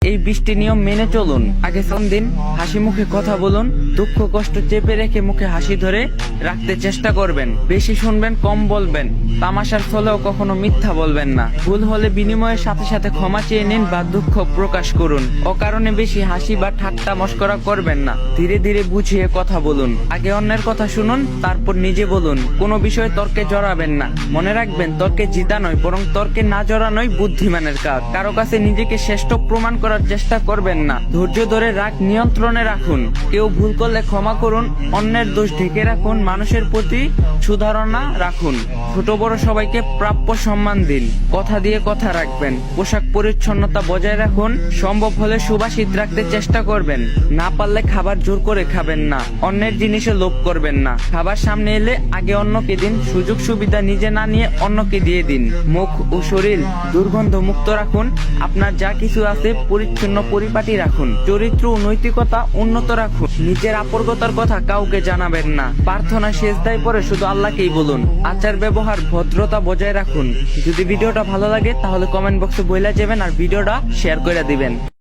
এই 20টি নিয়ম মেনে চলুন। আগে দিন, হাসি মুখে কথা বলুন, দুঃখ কষ্ট চেপে রেখে মুখে হাসি ধরে রাখতে চেষ্টা করবেন। বেশি শুনবেন, কম বলবেন, তামাশার ছলেও কখনো মিথ্যা বলবেন না। ভুল হলে বিনিময়ের সাথে সাথে ক্ষমা চেয়ে নিন বা দুঃখ প্রকাশ করুন। অকারণে বেশি হাসি বা ঠাট্টা মস্করা করবেন না। ধীরে ধীরে বুঝিয়ে কথা বলুন। আগে অন্যের কথা শুনুন, তারপর নিজে বলুন। কোনো বিষয়ে তর্কে জড়াবেন না। মনে রাখবেন, তর্কে জিতা নয়, বরং তর্কে না জড়ানোই বুদ্ধিমানের কাজ। কারো কাছে নিজেকে শ্রেষ্ঠ প্রমাণ করার চেষ্টা করবেন না। ধৈর্য ধরে রাগ নিয়ন্ত্রণে রাখুন। কেউ ভুল করলে ক্ষমা করুন, অন্যের দোষ ঢেকে রাখুন, মানুষের প্রতি সুধারণা রাখুন। ছোট বড় সবাইকে প্রাপ্য সম্মান দিন। কথা দিয়ে কথা রাখবেন। পোশাক পরিচ্ছন্নতা বজায় রাখুন। সম্ভব হলে সুবাসিত রাখতে চেষ্টা করবেন। না পারলে খাবার জোর করে খাবেন না। অন্যের জিনিসে লোভ করবেন না। খাবার সামনে এলে আগে অন্যকে দিন। সুযোগ সুবিধা নিজে না নিয়ে অন্যকে দিয়ে দিন। মুখ ও শরীর দুর্গন্ধ মুক্ত রাখুন। আপনার যা কিছু আছে পরিচ্ছন্ন পরিপাটি রাখুন। চরিত্র ও নৈতিকতা উন্নত রাখুন। নিজের আপরগতার কথা কাউকে জানাবেন না। প্রার্থনা সেজদায় পরে শুধু আল্লাহকেই বলুন। আচার ব্যবহার ভদ্রতা বজায় রাখুন। যদি ভিডিওটা ভালো লাগে তাহলে কমেন্ট বক্সে বইলা যাবেন আর ভিডিওটা শেয়ার করে দিবেন।